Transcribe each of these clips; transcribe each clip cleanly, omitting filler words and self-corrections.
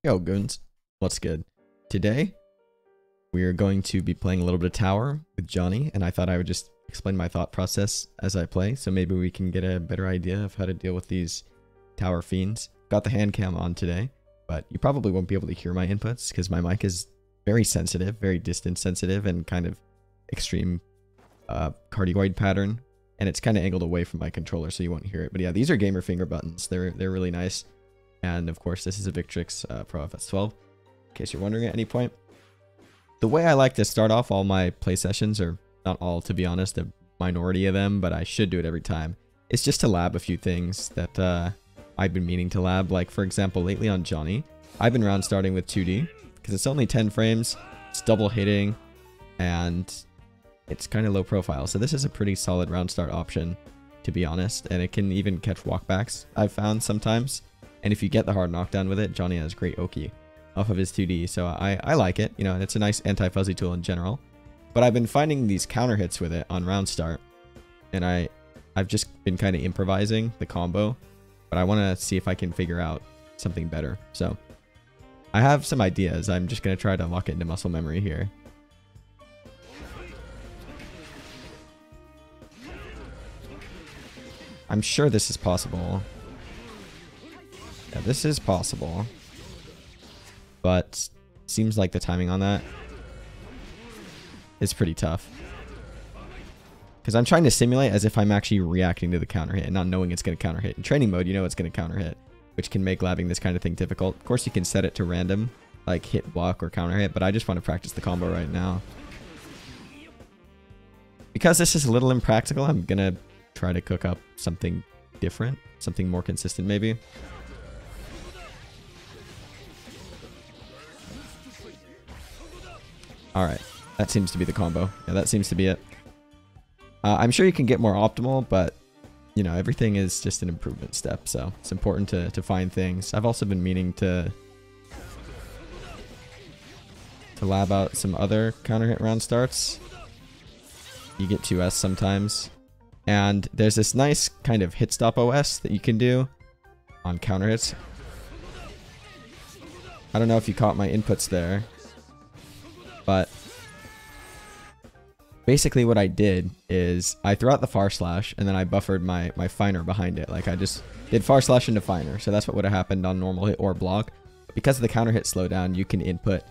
Yo, goons. What's good? Today, we are going to be playing a little bit of Tower with Johnny, and I thought I would just explain my thought process as I play, so maybe we can get a better idea of how to deal with these Tower fiends. Got the hand cam on today, but you probably won't be able to hear my inputs, because my mic is very sensitive, very distance sensitive, and kind of extreme cardioid pattern, and it's kind of angled away from my controller, so you won't hear it. But yeah, these are gamer finger buttons. They're really nice. And of course, this is a Victrix Pro FS12, in case you're wondering at any point. The way I like to start off all my play sessions, or not all to be honest, a minority of them, but I should do it every time, is just to lab a few things that I've been meaning to lab. Like, for example, lately on Johnny, I've been round starting with 2D, because it's only 10 frames, it's double hitting, and it's kind of low profile. So this is a pretty solid round start option, to be honest, and it can even catch walkbacks, I've found sometimes. And if you get the hard knockdown with it, Johnny has great Oki off of his 2D. So I like it, you know, and it's a nice anti-fuzzy tool in general. But I've been finding these counter hits with it on round start. And I've just been kind of improvising the combo. But I want to see if I can figure out something better. So I have some ideas. I'm just going to try to lock it into muscle memory here. I'm sure this is possible. Yeah, this is possible, but seems like the timing on that is pretty tough. Because I'm trying to simulate as if I'm actually reacting to the counter hit and not knowing it's going to counter hit. In training mode, you know it's going to counter hit, which can make labbing this kind of thing difficult. Of course, you can set it to random, like hit, block, or counter hit, but I just want to practice the combo right now. Because this is a little impractical, I'm going to try to cook up something different, something more consistent maybe. Alright, that seems to be the combo. Yeah, that seems to be it. I'm sure you can get more optimal, but, you know, everything is just an improvement step, so it's important to find things. I've also been meaning to lab out some other counter hit round starts. You get 2S sometimes. And there's this nice kind of hit stop OS that you can do on counter hits. I don't know if you caught my inputs there. But basically what I did is I threw out the far slash and then I buffered my finer behind it. Like I just did far slash into finer. So that's what would have happened on normal hit or block. But because of the counter hit slowdown, you can input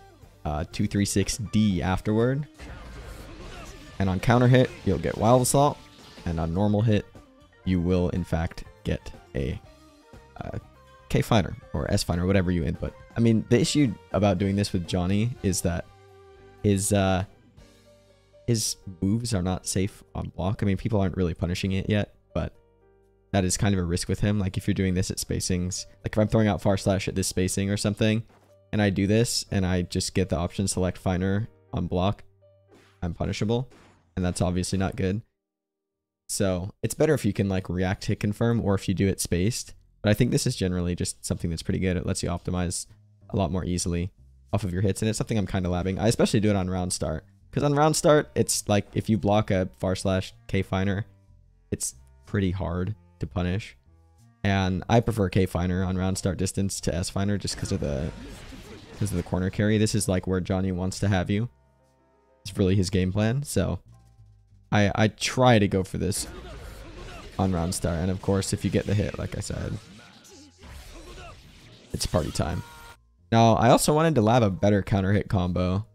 236D afterward. And on counter hit, you'll get wild assault. And on normal hit, you will in fact get a K finer or S finer, whatever you input. I mean, the issue about doing this with Johnny is that his moves are not safe on block. I mean, people aren't really punishing it yet, but that is kind of a risk with him. Like if you're doing this at spacings, like if I'm throwing out far slash at this spacing or something, and I do this, and I just get the option select finer on block, I'm punishable, and that's obviously not good. So it's better if you can like react hit confirm, or if you do it spaced. But I think this is generally just something that's pretty good. It lets you optimize a lot more easily off of your hits, and it's something I'm kind of labbing. I especially do it on round start, because on round start, it's like if you block a far slash K finer, it's pretty hard to punish, and I prefer K finer on round start distance to S finer just because of the corner carry. This is like where Johnny wants to have you. It's really his game plan, so I try to go for this on round start, and of course if you get the hit, like I said, it's party time. Now, I also wanted to lab a better counter hit combo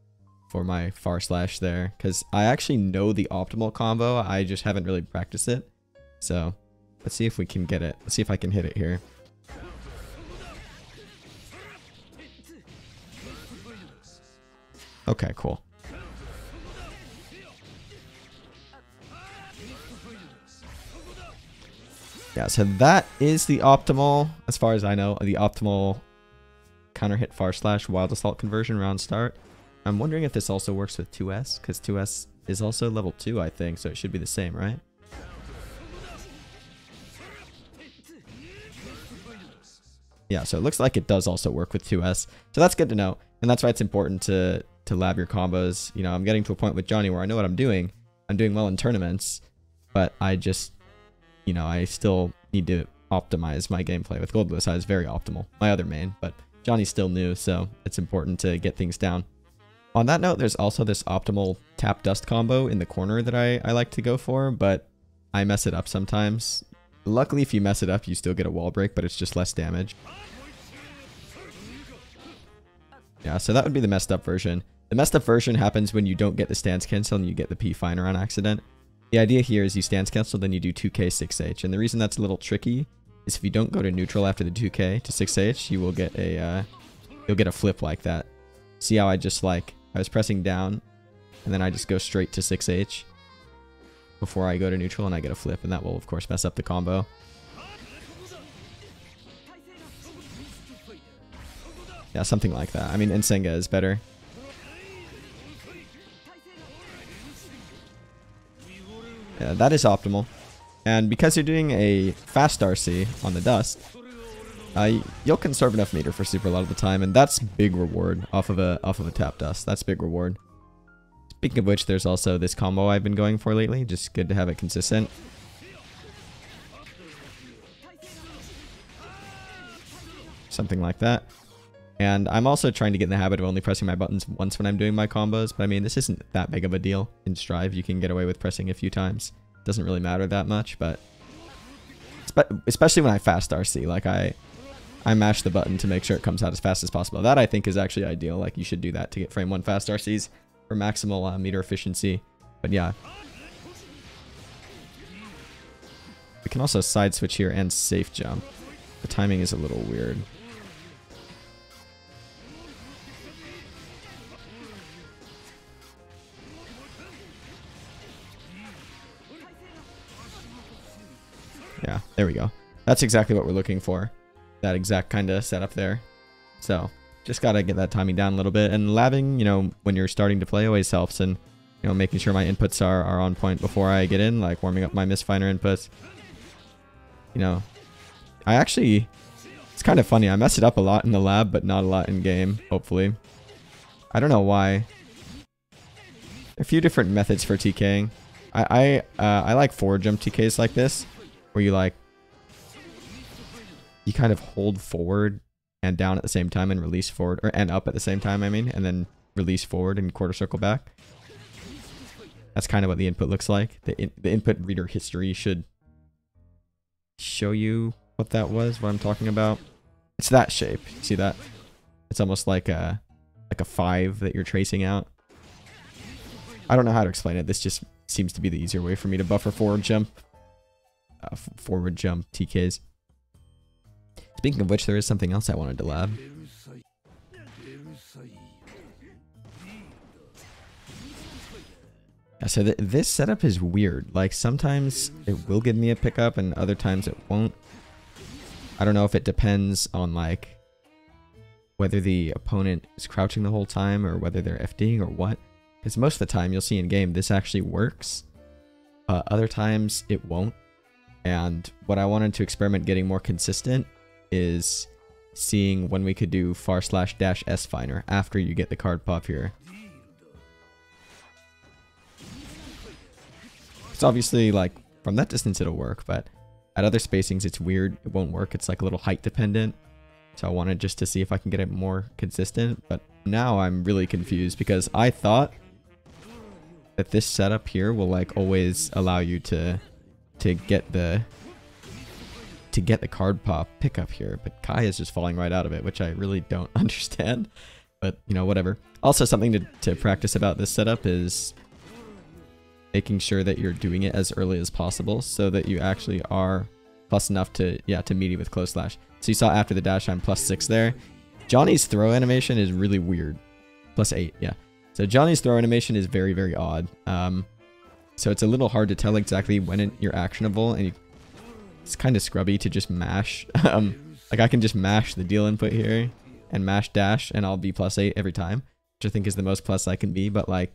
for my far slash there, because I actually know the optimal combo, I just haven't really practiced it. So, let's see if we can get it. Let's see if I can hit it here. Okay, cool. Yeah, so that is the optimal, as far as I know, the optimal counter hit far slash wild assault conversion round start. I'm wondering if this also works with 2S, because 2S is also level 2, I think, so it should be the same, right? Yeah, so it looks like it does also work with 2S, so that's good to know, and that's why it's important to lab your combos. You know, I'm getting to a point with Johnny where I know what I'm doing well in tournaments, but I just, you know, I still need to optimize my gameplay with Gold Blue. Is very optimal. My other main, but Johnny's still new, so it's important to get things down. On that note, there's also this optimal tap dust combo in the corner that I like to go for, but I mess it up sometimes. Luckily, if you mess it up, you still get a wall break, but it's just less damage. Yeah, so that would be the messed up version. The messed up version happens when you don't get the stance cancel and you get the P finer on accident. The idea here is you stance cancel, then you do 2k 6h, and the reason that's a little tricky is if you don't go to neutral after the 2k to 6h, you will get a you'll get a flip like that. See how I just like I was pressing down, and then I just go straight to 6h before I go to neutral, and I get a flip, and that will of course mess up the combo. Yeah, something like that. I mean, Nsenga is better. Yeah, that is optimal. And because you're doing a fast RC on the dust, you'll conserve enough meter for super a lot of the time, and that's big reward off of a tap dust. That's big reward. Speaking of which, there's also this combo I've been going for lately. Just good to have it consistent. Something like that. And I'm also trying to get in the habit of only pressing my buttons once when I'm doing my combos, but I mean, this isn't that big of a deal. In Strive, you can get away with pressing a few times. Doesn't really matter that much, but especially when I fast RC, like I mash the button to make sure it comes out as fast as possible. That I think is actually ideal. Like you should do that to get frame 1 fast RCs for maximal meter efficiency. But yeah. We can also side switch here and safe jump. The timing is a little weird. Yeah, there we go. That's exactly what we're looking for. That exact kind of setup there. So, just gotta get that timing down a little bit. And labbing, you know, when you're starting to play always helps. And, you know, making sure my inputs are on point before I get in. Like warming up my misfiner inputs. You know, it's kind of funny. I mess it up a lot in the lab, but not a lot in game, hopefully. I don't know why. A few different methods for TKing. I like forward jump TKs like this. Where you like, you kind of hold forward and down at the same time and release forward, and up at the same time, I mean, and then release forward and quarter circle back. That's kind of what the input looks like. The input reader history should show you what that was, what I'm talking about. It's that shape. See that? It's almost like a 5 that you're tracing out. I don't know how to explain it. This just seems to be the easier way for me to buffer forward jump. Forward jump TKs. Speaking of which, there is something else I wanted to lab. Yeah, so this setup is weird. Like sometimes it will give me a pickup and other times it won't. I don't know if it depends on like whether the opponent is crouching the whole time or whether they're FDing or what. Because most of the time you'll see in game this actually works. Other times it won't. And what I wanted to experiment getting more consistent is seeing when we could do /dash finer after you get the card pop here. It's obviously like from that distance it'll work, but at other spacings it's weird. It won't work. It's like a little height dependent. So I wanted just to see if I can get it more consistent. But now I'm really confused because I thought that this setup here will like always allow you to get the card pop pickup here, but Kai is just falling right out of it, which I really don't understand, but you know, whatever. Also, something to practice about this setup is making sure that you're doing it as early as possible so that you actually are plus enough to meaty with close slash. So you saw after the dash I'm +6 there. Johnny's throw animation is really weird. +8, yeah. So Johnny's throw animation is very, very odd. So it's a little hard to tell exactly when you're actionable, and it's kind of scrubby to just mash. Like I can just mash the deal input here and mash dash, and I'll be +8 every time, which I think is the most plus I can be. But like,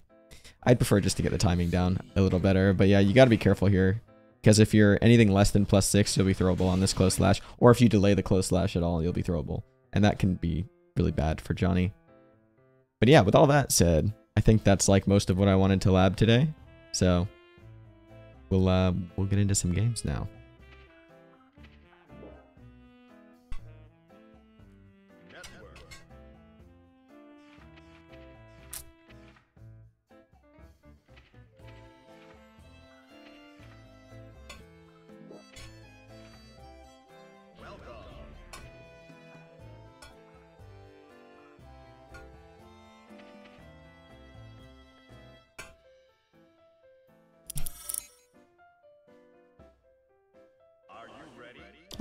I'd prefer just to get the timing down a little better. But yeah, you got to be careful here, because if you're anything less than +6, you'll be throwable on this close slash, or if you delay the close slash at all, you'll be throwable, and that can be really bad for Johnny. But yeah, with all that said, I think that's like most of what I wanted to lab today. So we'll get into some games now.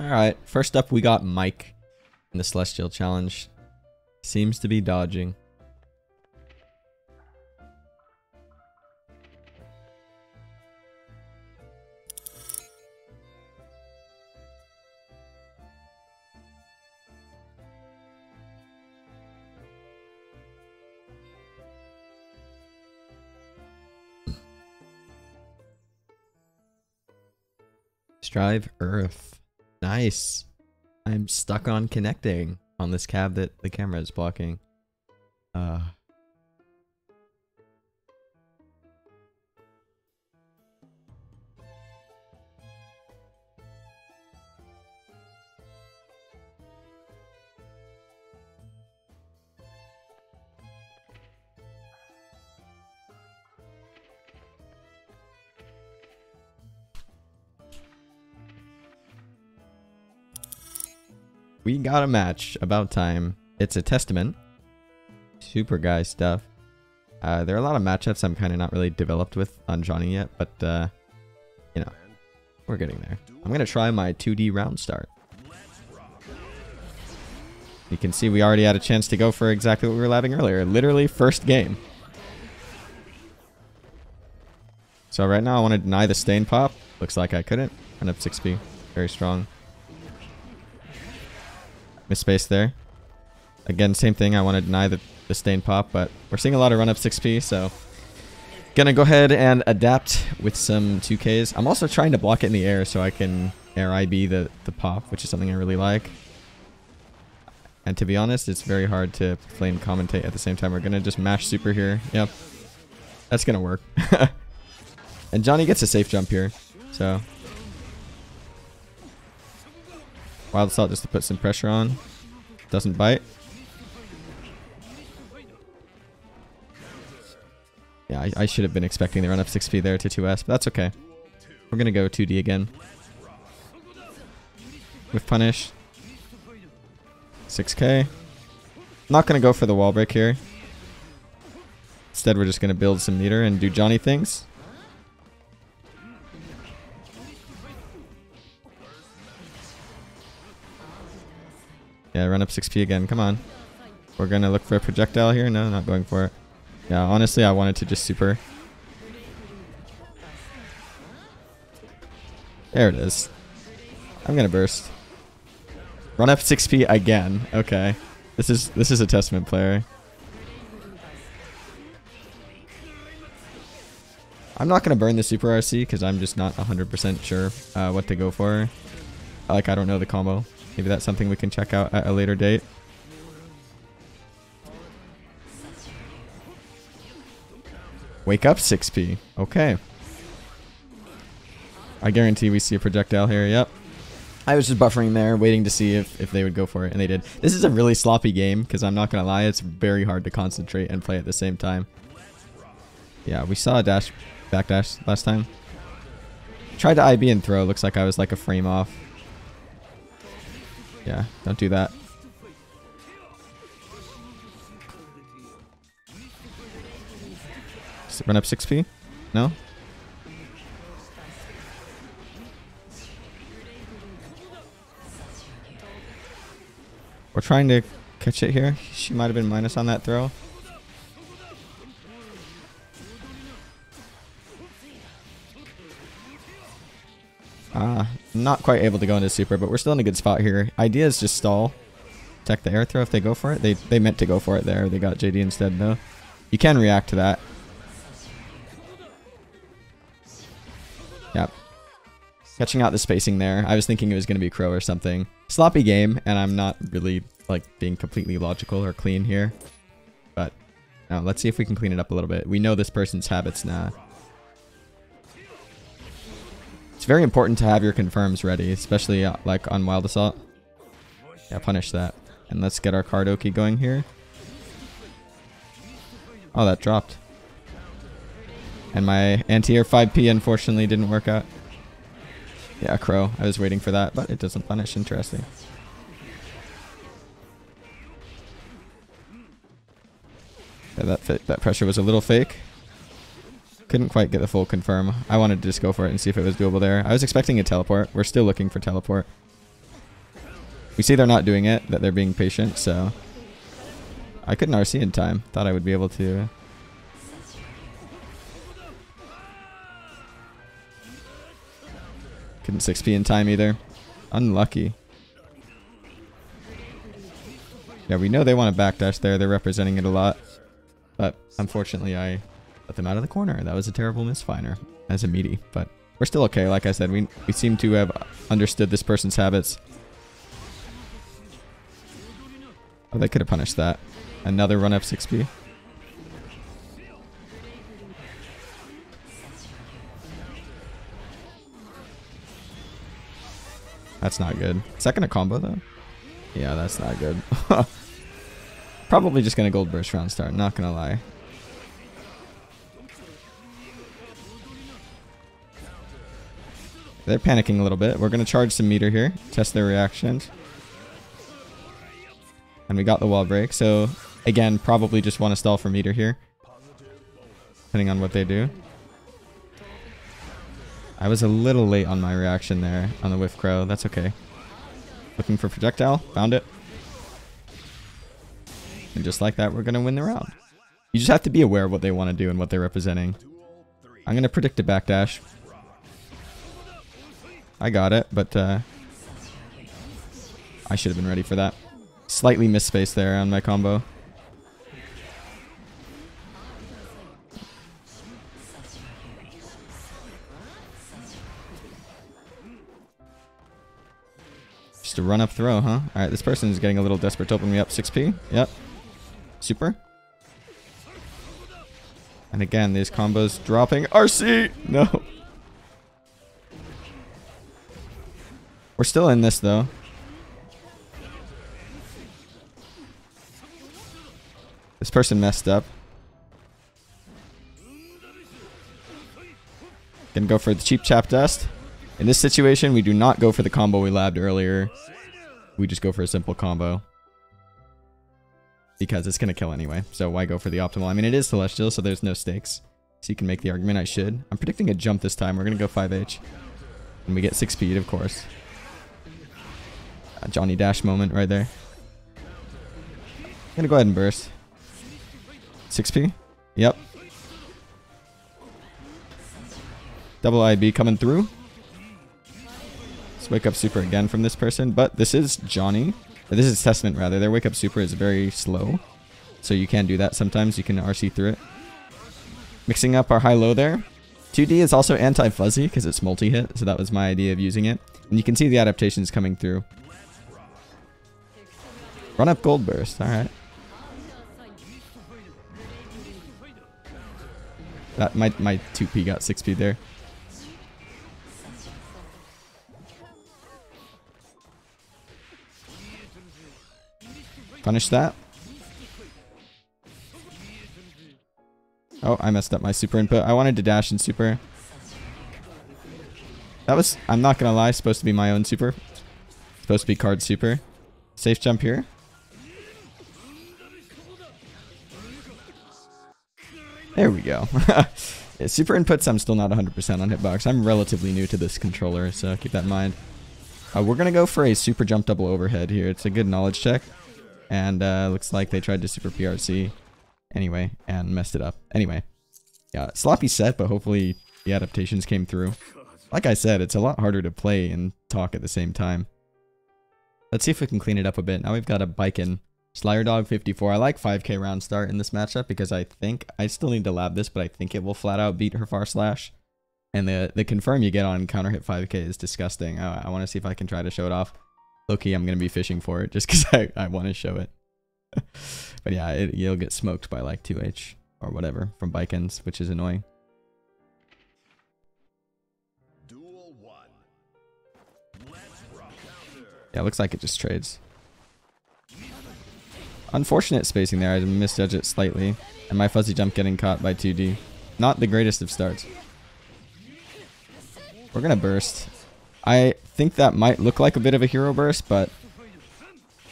Alright, first up we got Mike in the Celestial Challenge. Seems to be dodging. Strive Earth. Nice. I'm stuck on connecting on this cab that the camera is blocking. We got a match. About time. It's a testament. Superguystuf. There are a lot of matchups I'm kind of not really developed with on Johnny yet, but, you know, we're getting there. I'm going to try my 2D round start. You can see we already had a chance to go for exactly what we were labbing earlier. Literally first game. So right now I want to deny the stain pop. Looks like I couldn't. Run up 6p. Very strong. Misspace there. Again, same thing. I want to deny the stain pop, but we're seeing a lot of run up 6p, so gonna go ahead and adapt with some 2Ks. I'm also trying to block it in the air so I can air IB the pop, which is something I really like. And to be honest, it's very hard to play and commentate at the same time. We're gonna just mash super here. Yep. That's gonna work. And Johnny gets a safe jump here, so Wild Assault just to put some pressure on. Doesn't bite. Yeah, I should have been expecting the run up 6p there to 2S, but that's okay. We're going to go 2D again. With punish. 6k. Not going to go for the wall break here. Instead, we're just going to build some meter and do Johnny things. Yeah, run up 6p again. Come on. We're going to look for a projectile here. No, not going for it. Yeah, honestly, I wanted to just super. There it is. I'm going to burst. Run up 6p again. Okay. This is a testament player. I'm not going to burn the super RC because I'm just not 100% sure what to go for. I don't know the combo. Maybe that's something we can check out at a later date. Wake up 6p. Okay. I guarantee we see a projectile here. Yep. I was just buffering there, waiting to see if they would go for it, and they did. This is a really sloppy game, because I'm not going to lie, it's very hard to concentrate and play at the same time. Yeah, we saw a dash, backdash last time. Tried to IB and throw. Looks like I was like a frame off. Yeah, don't do that. Run up 6p? No? We're trying to catch it here. She might have been minus on that throw. Not quite able to go into super, but we're still in a good spot here. Idea is just stall. Attack the air throw if they go for it. They meant to go for it there. They got JD instead though. You can react to that. Yep. Catching out the spacing there. I was thinking it was going to be Crow or something. Sloppy game, and I'm not really like being completely logical or clean here. But no, let's see if we can clean it up a little bit. We know this person's habits now. It's very important to have your confirms ready, especially like on Wild Assault. Yeah, punish that. And let's get our Kardoki going here. Oh, that dropped. And my anti-air 5p unfortunately didn't work out. Yeah, Crow. I was waiting for that, but it doesn't punish. Interesting. Yeah, that pressure was a little fake. Couldn't quite get the full confirm. I wanted to just go for it and see if it was doable there. I was expecting a teleport. We're still looking for teleport. We see they're not doing it, that they're being patient, so... I couldn't RC in time. Thought I would be able to... Couldn't 6P in time either. Unlucky. Yeah, we know they want to backdash there. They're representing it a lot. But unfortunately, I let them out of the corner. That was a terrible misfire as a meaty. But we're still okay. Like I said, we seem to have understood this person's habits. Oh, they could have punished that. Another run up 6P. That's not good. Is that going to combo though? Yeah, that's not good. Probably just going to gold burst round start, not going to lie. They're panicking a little bit. We're going to charge some meter here, test their reactions. And we got the wall break, so again, probably just want to stall for meter here. Depending on what they do. I was a little late on my reaction there on the whiff crow. That's okay. Looking for projectile. Found it. And just like that, we're going to win the round. You just have to be aware of what they want to do and what they're representing. I'm going to predict a backdash. I got it, but I should have been ready for that. Slightly missed space there on my combo. Just a run up throw, huh? Alright, this person is getting a little desperate to open me up. 6P. Yep. Super. And again, these combos dropping. RC! No. We're still in this, though. This person messed up. Gonna go for the cheap chap dust. In this situation, we do not go for the combo we labbed earlier. We just go for a simple combo. Because it's gonna kill anyway. So why go for the optimal? I mean, it is Celestial, so there's no stakes. So you can make the argument I should. I'm predicting a jump this time. We're gonna go 5H. And we get 6 speed, of course. A Johnny Dash moment right there. I'm gonna go ahead and burst. 6P? Yep. Double IB coming through. Let's wake up super again from this person. But this is Johnny. This is Testament, rather. Their wake up super is very slow. So you can do that sometimes. You can RC through it. Mixing up our high-low there. 2D is also anti-fuzzy because it's multi-hit. So that was my idea of using it. And you can see the adaptations coming through. Run up gold burst. Alright. That my 2P got 6P there. Punish that. Oh, I messed up my super input. I wanted to dash in super. That was, I'm not gonna lie, supposed to be my own super. Supposed to be card super. Safe jump here. There we go. Yeah, super inputs, I'm still not 100% on hitbox. I'm relatively new to this controller, so keep that in mind. We're going to go for a super jump double overhead here. It's a good knowledge check. And looks like they tried to super PRC anyway and messed it up. Anyway, yeah, sloppy set, but hopefully the adaptations came through. Like I said, it's a lot harder to play and talk at the same time. Let's see if we can clean it up a bit. Now we've got a baiken. Slayer Dog 54. I like 5k round start in this matchup because I think, I still need to lab this, but I think it will flat out beat her far slash. And the confirm you get on counter hit 5k is disgusting. I want to see if I can try to show it off. Low-key, I'm going to be fishing for it just because I want to show it. But yeah, you'll get smoked by like 2H or whatever from baikens, which is annoying. Yeah, looks like it just trades. Unfortunate spacing there. I misjudged it slightly. And my fuzzy jump getting caught by 2D. Not the greatest of starts. We're going to burst. I think that might look like a bit of a hero burst, but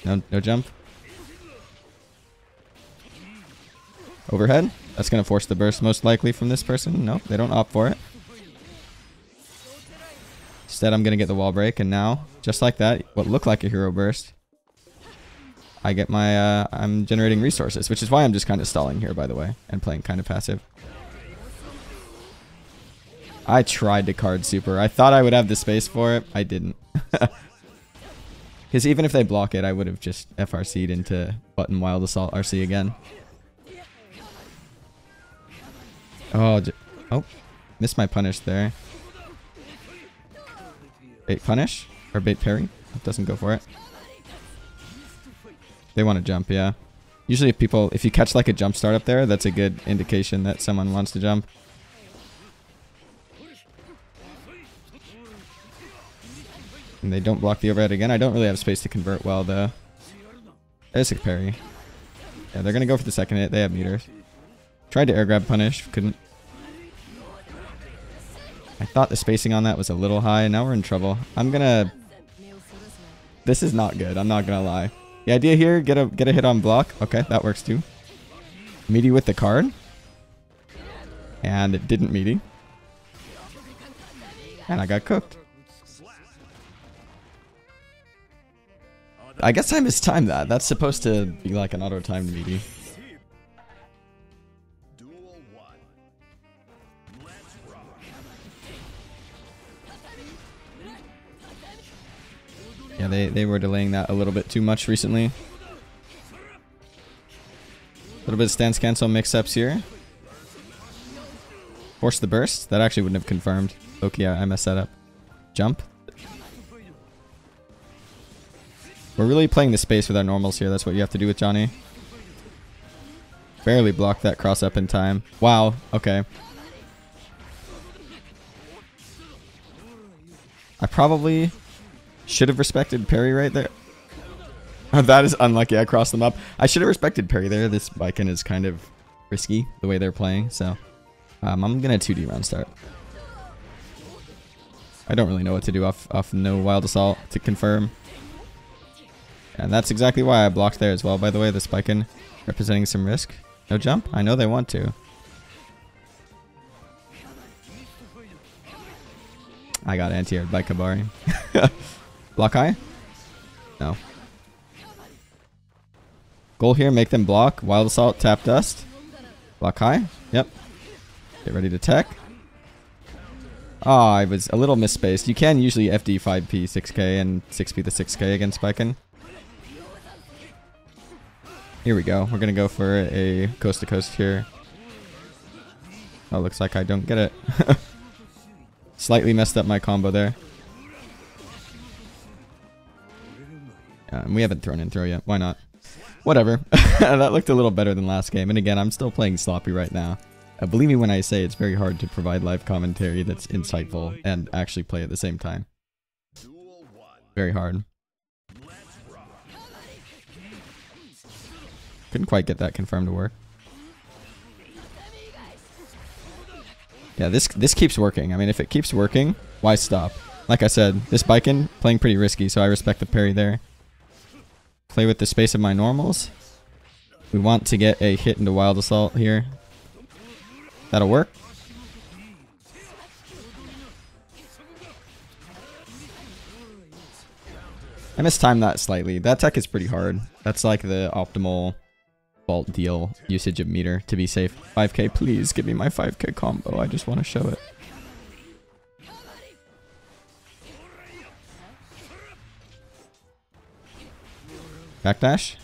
no jump. Overhead. That's going to force the burst most likely from this person. Nope, they don't opt for it. Instead, I'm going to get the wall break. And now, just like that, what looked like a hero burst I get my, I'm generating resources, which is why I'm just kind of stalling here, by the way, and playing kind of passive. I tried to card super. I thought I would have the space for it. I didn't. Because even if they block it, I would have just FRC'd into button Wild Assault RC again. Oh, missed my punish there. Bait punish? Or bait parry? It doesn't go for it. They want to jump, yeah. Usually if you catch like a jump start up there, that's a good indication that someone wants to jump. And they don't block the overhead again. I don't really have space to convert well, though. There's a parry. Yeah, they're going to go for the second hit. They have meters. Tried to air grab punish. Couldn't. I thought the spacing on that was a little high. Now we're in trouble. I'm going to... This is not good. I'm not going to lie. The idea here, get a hit on block. Okay, that works too. Meaty with the card. And it didn't meaty. And I got cooked. I guess I mistimed that. That's supposed to be like an auto-timed meaty. Yeah, they were delaying that a little bit too much recently. A little bit of stance cancel mix-ups here. Force the burst. That actually wouldn't have confirmed. Okay, I messed that up. Jump. We're really playing the space with our normals here. That's what you have to do with Johnny. Barely blocked that cross up in time. Wow. Okay. I probably should have respected parry right there. Oh, that is unlucky. I crossed them up. I should have respected parry there. This baiken is kind of risky the way they're playing. So I'm going to 2D round start. I don't really know what to do off no Wild Assault to confirm. And that's exactly why I blocked there as well, by the way. The baiken representing some risk. No jump? I know they want to. I got anti-aired by Kabari. Block high? No. Goal here, make them block. Wild Assault, tap dust. Block high? Yep. Get ready to tech. Ah, I was a little misspaced. You can usually FD 5p 6k and 6p to 6k against baiken. Here we go. We're going to go for a coast to coast here. Oh, looks like I don't get it. Slightly messed up my combo there. And we haven't thrown in throw yet. Why not? Whatever. That looked a little better than last game. And again, I'm still playing sloppy right now. Believe me when I say it's very hard to provide live commentary that's insightful and actually play at the same time. Very hard. Couldn't quite get that confirmed to work. Yeah, this keeps working. I mean, if it keeps working, why stop? Like I said, this baiken playing pretty risky, so I respect the parry there. Play with the space of my normals. We want to get a hit into Wild Assault here. That'll work. I mistimed that slightly. That tech is pretty hard. That's like the optimal vault deal usage of meter to be safe. 5k, please give me my 5k combo. I just want to show it. Backdash?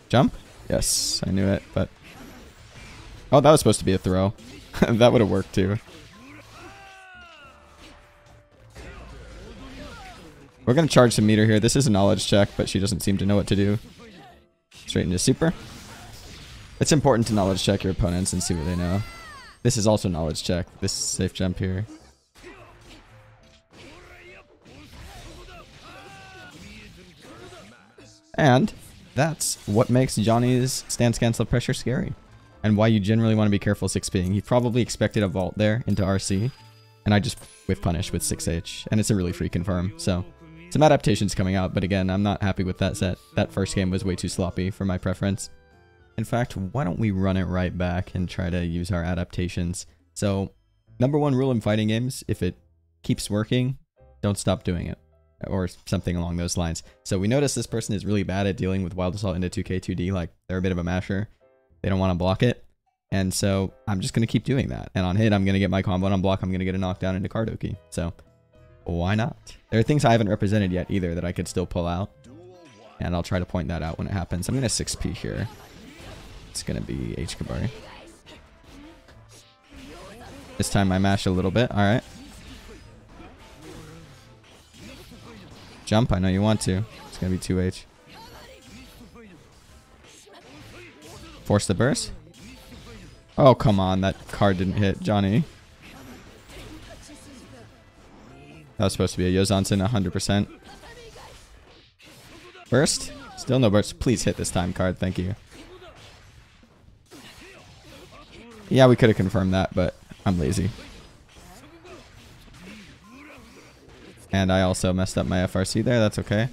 Jump? Yes, I knew it, but... Oh, that was supposed to be a throw. That would have worked too. We're going to charge some meter here. This is a knowledge check, but she doesn't seem to know what to do. Straight into super. It's important to knowledge check your opponents and see what they know. This is also knowledge check. This safe jump here. And that's what makes Johnny's stance cancel pressure scary. And why you generally want to be careful 6ping. He probably expected a vault there into RC. And I just whiff punish with 6H. And it's a really free confirm. So some adaptations coming out. But again, I'm not happy with that set. That first game was way too sloppy for my preference. In fact, why don't we run it right back and try to use our adaptations. So, #1 rule in fighting games, if it keeps working, don't stop doing it. or something along those lines. So we notice this person is really bad at dealing with Wild Assault into 2K 2D. Like, they're a bit of a masher. They don't want to block it. And so I'm just going to keep doing that. And on hit, I'm going to get my combo. And on block, I'm going to get a knockdown into Cardoki. So why not? There are things I haven't represented yet either that I could still pull out. And I'll try to point that out when it happens. I'm going to 6P here. It's going to be H Kabari. This time I mash a little bit. All right. Jump. I know you want to. It's going to be 2H. Force the burst. Oh, come on. That card didn't hit. Johnny. That was supposed to be a Yozansen 100%. Burst. Still no burst. Please hit this time, card. Thank you. Yeah, we could have confirmed that, but I'm lazy. And I also messed up my FRC there. That's okay.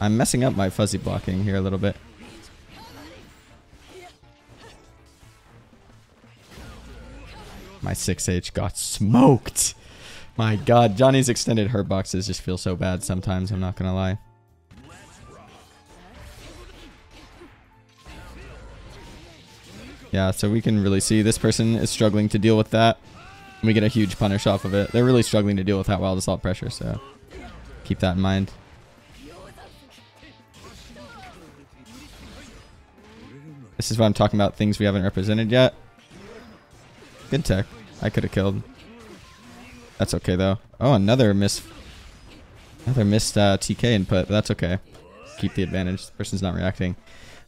I'm messing up my fuzzy blocking here a little bit. My 6H got smoked. My god, Johnny's extended hurt boxes just feel so bad sometimes, I'm not gonna lie. Yeah, so we can really see this person is struggling to deal with that. We get a huge punish off of it. They're really struggling to deal with that Wild Assault pressure, so keep that in mind. This is what I'm talking about, things we haven't represented yet. Good tech. I could have killed. That's okay though. Oh, another missed TK input. But that's okay. Keep the advantage. This person's not reacting.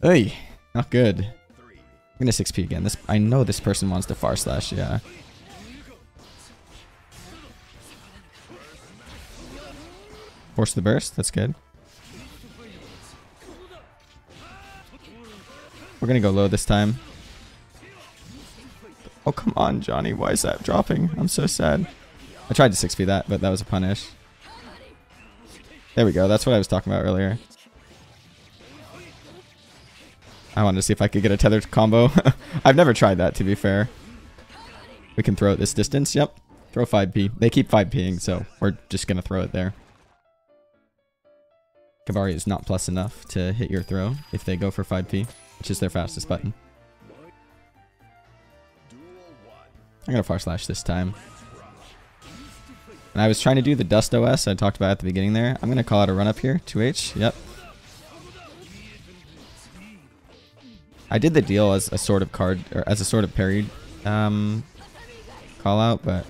Hey, not good. I'm gonna 6P again. I know this person wants to far slash. Yeah. Force the burst. That's good. We're gonna go low this time. Oh, come on, Johnny. Why is that dropping? I'm so sad. I tried to 6P that, but that was a punish. There we go. That's what I was talking about earlier. I wanted to see if I could get a tethered combo. I've never tried that, to be fair. We can throw it this distance. Yep. Throw 5P. They keep 5Ping, so we're just going to throw it there. Kabari is not plus enough to hit your throw if they go for 5P, which is their fastest button. I'm going to far slash this time. And I was trying to do the Dust OS I talked about at the beginning there. I'm going to call out a run up here. 2H. Yep. I did the deal as a sort of card, or as a sort of parried call out, but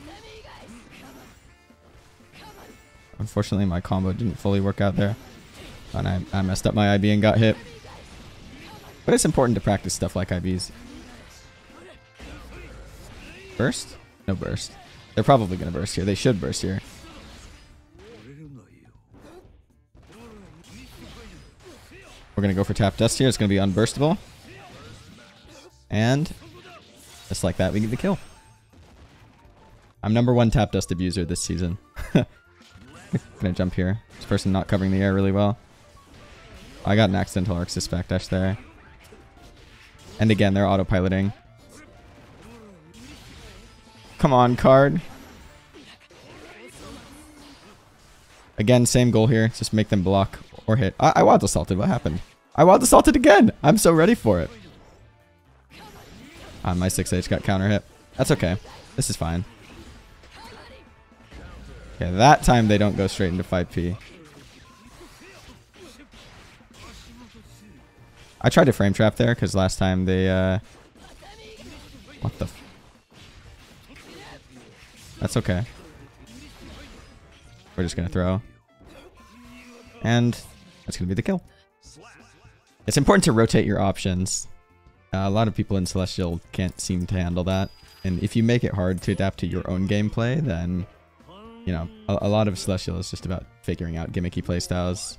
unfortunately my combo didn't fully work out there. And I messed up my IB and got hit. But it's important to practice stuff like IBs. Burst? No burst. They're probably going to burst here. They should burst here. We're going to go for tap dust here. It's going to be unburstable. And just like that, we get the kill. I'm #1 tap dust abuser this season. Gonna jump here. This person not covering the air really well. I got an accidental arc suspect dash there. And again, they're autopiloting. Come on, card. Again, same goal here. Just make them block or hit. I wild assaulted. What happened? I wild assaulted again. I'm so ready for it. My 6H got counter hit. That's okay. This is fine. Yeah, that time they don't go straight into 5P. I tried to frame trap there because last time they what the that's okay. We're just gonna throw. And that's gonna be the kill. It's important to rotate your options. A lot of people in Celestial can't seem to handle that. And if you make it hard to adapt to your own gameplay, then, you know, a lot of Celestial is just about figuring out gimmicky playstyles.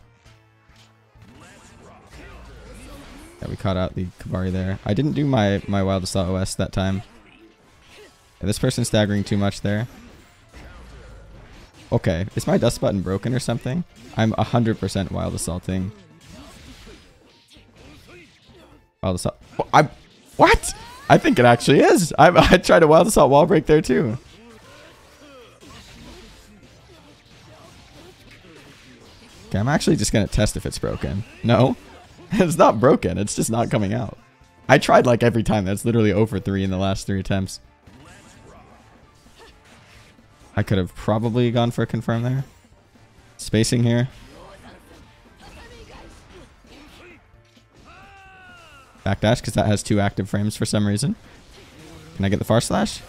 Yeah, we caught out the Kabari there. I didn't do my Wild Assault OS that time. Yeah, this person's staggering too much there. Okay, is my dust button broken or something? I'm 100% Wild Assaulting. Wild Assault. What? I think it actually is. I tried a Wild Assault wall break there too. Okay, I'm actually just going to test if it's broken. No, it's not broken. It's just not coming out. I tried like every time. That's literally 0 for 3 in the last 3 attempts. I could have probably gone for a confirm there. Spacing here. Backdash, because that has 2 active frames for some reason. Can I get the far slash?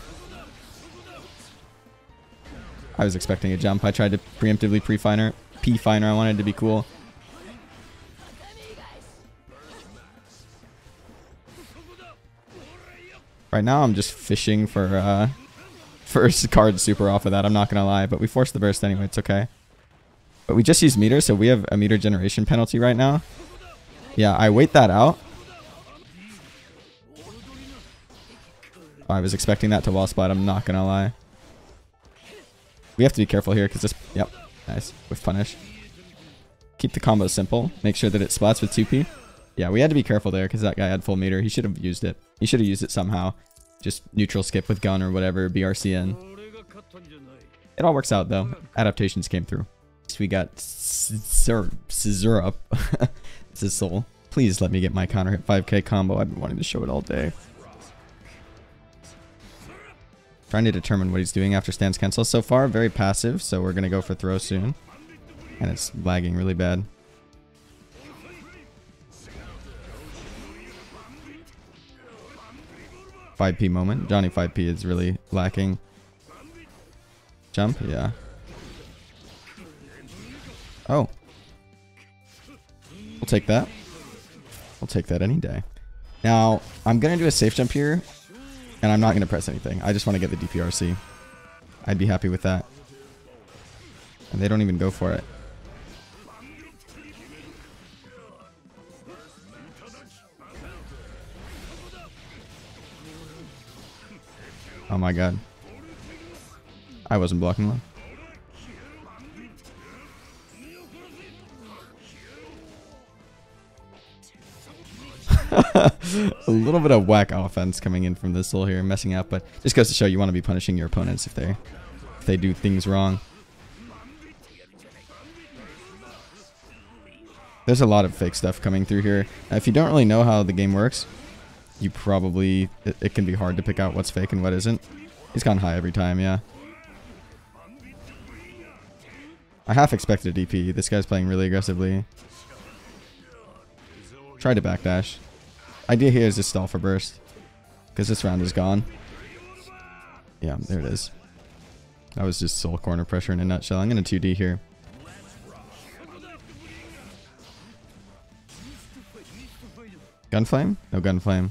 I was expecting a jump. I tried to preemptively pre-finer. P-finer, I wanted to be cool. Right now I'm just fishing for first card super off of that, I'm not gonna lie. But we forced the burst anyway, it's okay. But we just used meter, so we have a meter generation penalty right now. Yeah, I wait that out. I was expecting that to wall splat, I'm not gonna lie. We have to be careful here because this... Yep, nice. With punish. Keep the combo simple. Make sure that it splats with 2p. Yeah, we had to be careful there because that guy had full meter. He should have used it. He should have used it somehow. Just neutral skip with gun or whatever. BRCN. It all works out though. Adaptations came through. So we got Syzzzrrryuppppp. This is Soul. Please let me get my counter hit 5k combo. I've been wanting to show it all day. Trying to determine what he's doing after stance cancel. So far, very passive, so we're going to go for throw soon. And it's lagging really bad. $5p moment. Johnny 5p is really lacking. Jump? Yeah. Oh. We'll take that. We'll take that any day. Now, I'm going to do a safe jump here. And I'm not going to press anything. I just want to get the DPRC. I'd be happy with that. And they don't even go for it. Oh my god. I wasn't blocking them. A little bit of whack offense coming in from this soul here, messing up, but just goes to show you want to be punishing your opponents if they do things wrong. There's a lot of fake stuff coming through here. Now, if you don't really know how the game works, you probably it can be hard to pick out what's fake and what isn't. He's gone high every time, yeah. I half expected a DP. This guy's playing really aggressively. Tried to backdash. Idea here is to stall for burst, because this round is gone. Yeah, there it is. That was just soul corner pressure in a nutshell. I'm going to 2D here. Gunflame? No gunflame.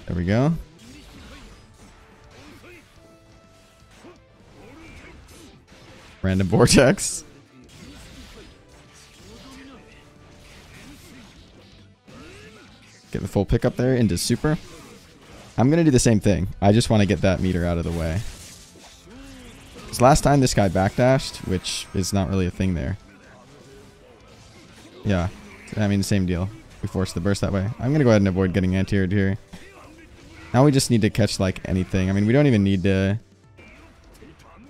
There we go. Random vortex. Get the full pickup there into super. I'm going to do the same thing. I just want to get that meter out of the way. Because last time this guy backdashed, which is not really a thing there. Yeah, I mean, same deal. We forced the burst that way. I'm going to go ahead and avoid getting anti-aired here. Now we just need to catch, like, anything. I mean, we don't even need to...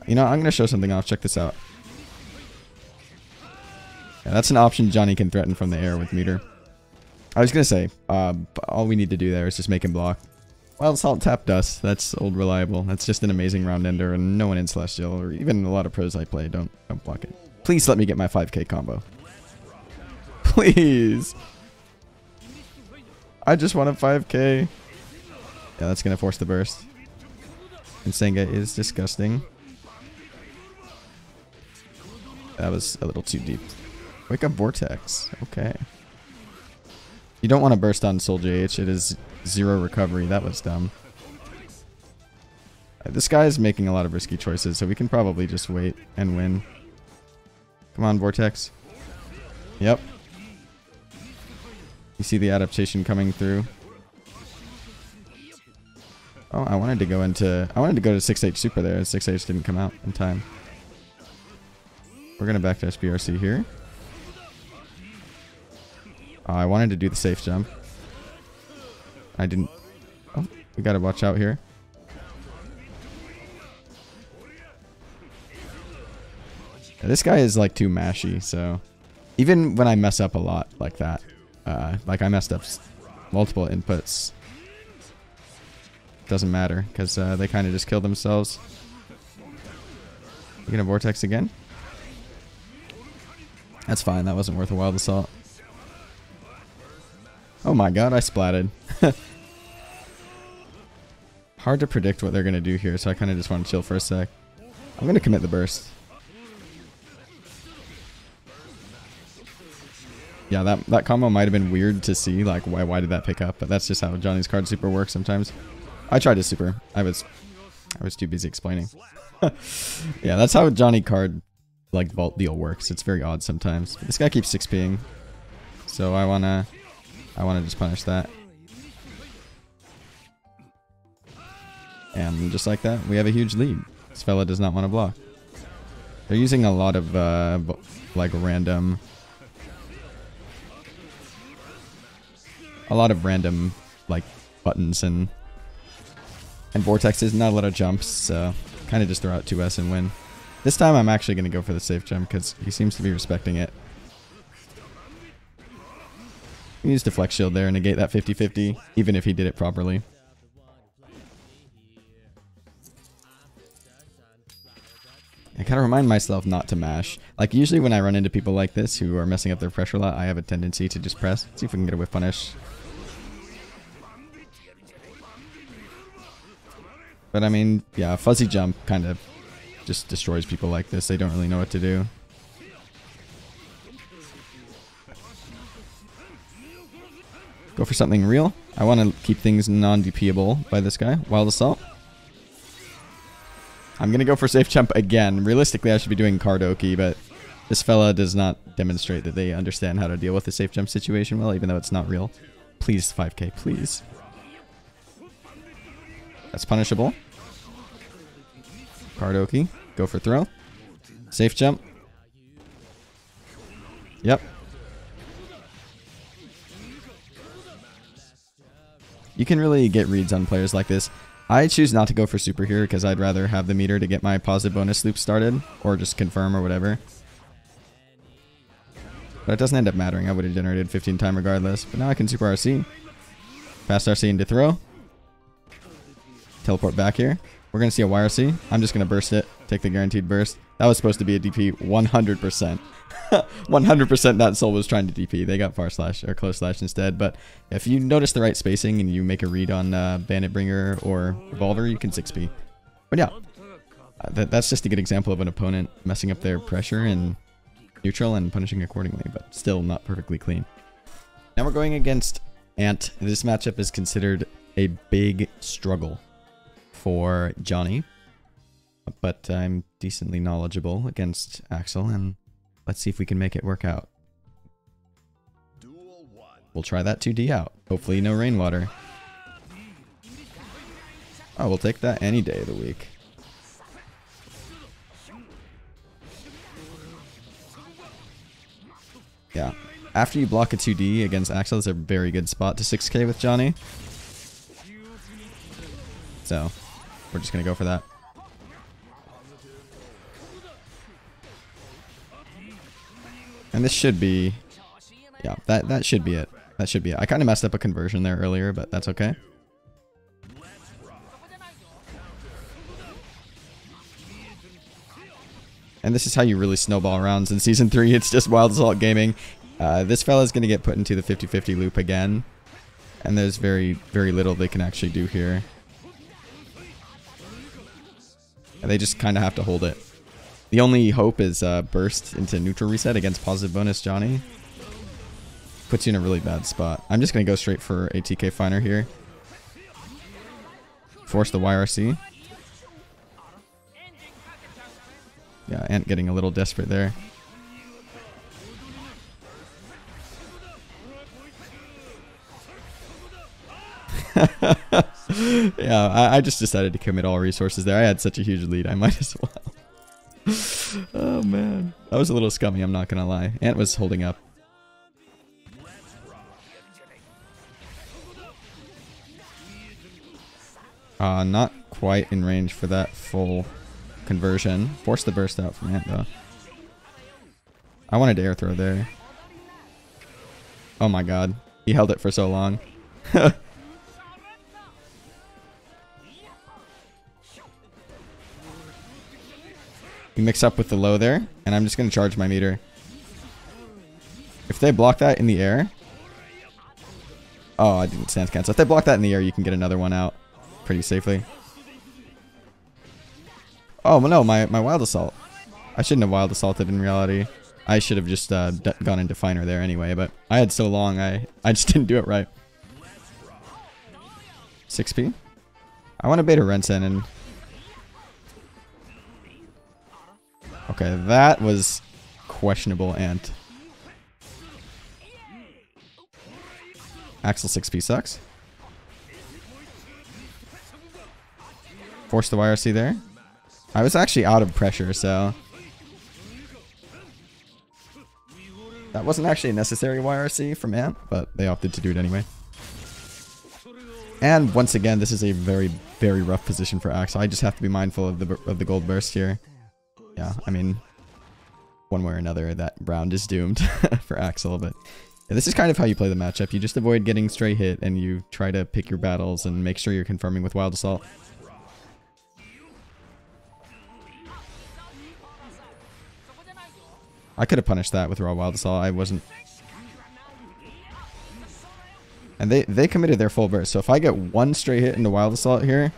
You know, I'm going to show something off. Check this out. Yeah, that's an option Johnny can threaten from the air with meter. I was going to say, all we need to do there is just make him block. Well, Salt Tap Dust. That's old reliable. That's just an amazing round ender, and no one in Celestial, or even a lot of pros I play, don't block it. Please let me get my 5k combo. Please. I just want a 5k. Yeah, that's going to force the burst. And Senga is disgusting. That was a little too deep. Wake up Vortex. Okay. You don't want to burst on Soul JH. It is 0 recovery. That was dumb. This guy is making a lot of risky choices, so we can probably just wait and win. Come on, Vortex. Yep. You see the adaptation coming through. Oh, I wanted to go to 6H super there. 6H didn't come out in time. We're going to backdash BRC here. I wanted to do the safe jump. I didn't. Oh, we got to watch out here. This guy is like too mashy, so even when I mess up a lot like that, like I messed up multiple inputs, doesn't matter because they kind of just kill themselves. You gonna vortex again? That's fine. That wasn't worth a wild assault. Oh my god, I splatted. Hard to predict what they're gonna do here, so I kind of just want to chill for a sec. I'm gonna commit the burst. Yeah, that combo might have been weird to see, like why did that pick up? But that's just how Johnny's card super works sometimes. I tried to super. I was too busy explaining. Yeah, that's how Johnny card like vault deal works. It's very odd sometimes. But this guy keeps 6P'ing, so I wanna just punish that. And just like that, we have a huge lead. This fella does not want to block. They're using a lot of like random. A lot of random like buttons and vortexes, not a lot of jumps, so kind of just throw out 2S and win. This time I'm actually going to go for the safe jump because he seems to be respecting it. He used Deflect Shield there and negate that 50-50, even if he did it properly. I kind of remind myself not to mash. Like usually when I run into people like this who are messing up their pressure a lot, I have a tendency to just press. See if we can get a whiff punish. But I mean, yeah, fuzzy jump kind of just destroys people like this. They don't really know what to do. Go for something real. I want to keep things non-DPable by this guy. Wild Assault. I'm going to go for safe jump again. Realistically, I should be doing Kardoki, but this fella does not demonstrate that they understand how to deal with the safe jump situation well, even though it's not real. Please, 5k, please. That's punishable. Kardoki. Go for throw. Safe jump. Yep. You can really get reads on players like this. I choose not to go for super here because I'd rather have the meter to get my positive bonus loop started or just confirm or whatever. But it doesn't end up mattering. I would have generated 15 time regardless. But now I can super RC. Fast RC into throw. Teleport back here. We're going to see a YRC. I'm just going to burst it. Take the guaranteed burst. That was supposed to be a DP 100%. 100% that soul was trying to DP. They got far slash or close slash instead. But if you notice the right spacing and you make a read on Bandit Bringer or Revolver, you can 6P. But yeah, that's just a good example of an opponent messing up their pressure and neutral and punishing accordingly, but still not perfectly clean. Now we're going against Ant. This matchup is considered a big struggle for Johnny, but I'm decently knowledgeable against Axel, and let's see if we can make it work out. We'll try that 2D out. Hopefully no rainwater. Oh, we'll take that any day of the week. Yeah. After you block a 2D against Axel, it's a very good spot to 6k with Johnny. So, we're just going to go for that. And this should be... Yeah, that should be it. That should be it. I kind of messed up a conversion there earlier, but that's okay. And this is how you really snowball rounds in Season 3. It's just Wild Assault Gaming. This fella's going to get put into the 50-50 loop again. And there's very, very little they can actually do here. And they just kind of have to hold it. The only hope is burst into neutral reset against positive bonus Johnny. Puts you in a really bad spot. I'm just going to go straight for a TK Finer here. Force the YRC. Yeah, Ant getting a little desperate there. Yeah, I just decided to commit all resources there. I had such a huge lead, I might as well. Oh man, that was a little scummy, I'm not gonna lie. Ant was holding up. Not quite in range for that full conversion. Force the burst out from Ant though. I wanted to air throw there. Oh my god. He held it for so long. You mix up with the low there, and I'm just going to charge my meter. If they block that in the air... Oh, I didn't stance cancel. If they block that in the air, you can get another one out pretty safely. Oh, no, my Wild Assault. I shouldn't have Wild Assaulted in reality. I should have just gone into Finer there anyway, but I had so long, I just didn't do it right. 6p? I want to bait a Rensen and... Okay, that was questionable, Ant. Axel 6p sucks. Forced the YRC there. I was actually out of pressure, so... That wasn't actually a necessary YRC from Ant, but they opted to do it anyway. And once again, this is a very, very rough position for Axel. I just have to be mindful of the gold burst here. Yeah, I mean, one way or another, that round is doomed for Axel, but yeah, this is kind of how you play the matchup. You just avoid getting stray hit, and you try to pick your battles and make sure you're confirming with Wild Assault. I could have punished that with raw Wild Assault. I wasn't. And they committed their full burst, so if I get one stray hit into Wild Assault here,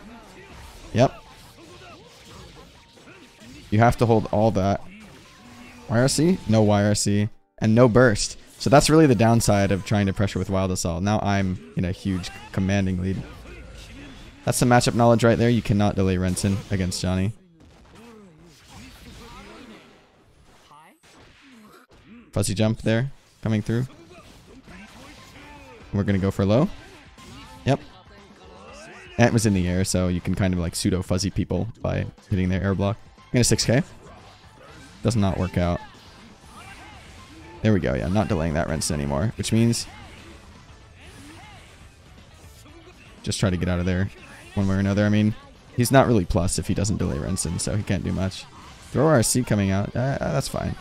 yep. You have to hold all that. YRC? No YRC. And no burst. So that's really the downside of trying to pressure with Wild Assault. Now I'm in a huge commanding lead. That's some matchup knowledge right there. You cannot delay Rensen against Johnny. Fuzzy jump there. Coming through. We're going to go for low. Yep. Ant was in the air, so you can kind of like pseudo fuzzy people by hitting their air block. I'm going to 6k. Does not work out. There we go. Yeah, not delaying that Rensen anymore, which means just try to get out of there one way or another. I mean, he's not really plus if he doesn't delay Rensen, so he can't do much. Throw RC coming out. That's fine.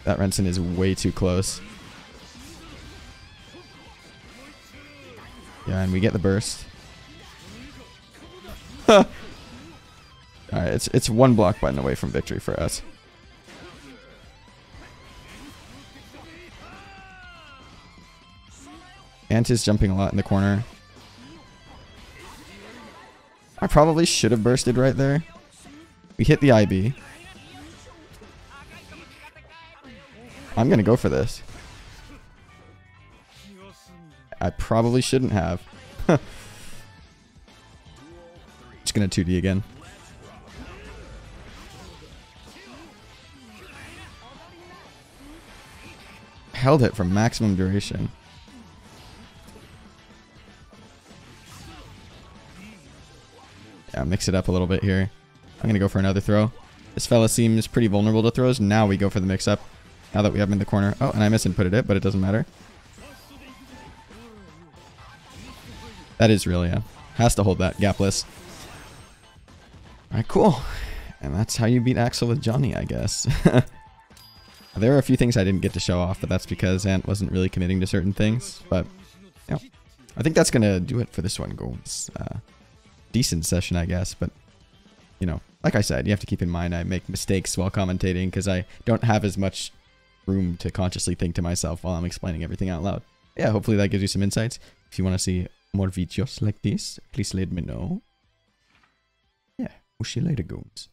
That Rensen is way too close. Yeah, and we get the burst. Alright, it's one block button away from victory for us. Ant is jumping a lot in the corner. I probably should have bursted right there. We hit the IB. I'm gonna go for this. I probably shouldn't have. Just gonna 2D again. Held it for maximum duration. Yeah, mix it up a little bit here. I'm gonna go for another throw. This fella seems pretty vulnerable to throws. Now we go for the mix up. Now that we have him in the corner. Oh, and I misinputted it, but it doesn't matter. That is real, yeah. Has to hold that gapless. Alright, cool. And that's how you beat Axel with Johnny, I guess. There are a few things I didn't get to show off, but that's because Ant wasn't really committing to certain things. But, yeah. I think that's going to do it for this one, Gomes. Decent session, I guess. But, you know, like I said, you have to keep in mind I make mistakes while commentating because I don't have as much room to consciously think to myself while I'm explaining everything out loud. Yeah, hopefully that gives you some insights. If you want to see more videos like this, please let me know. Yeah, we'll see you later, Gomes.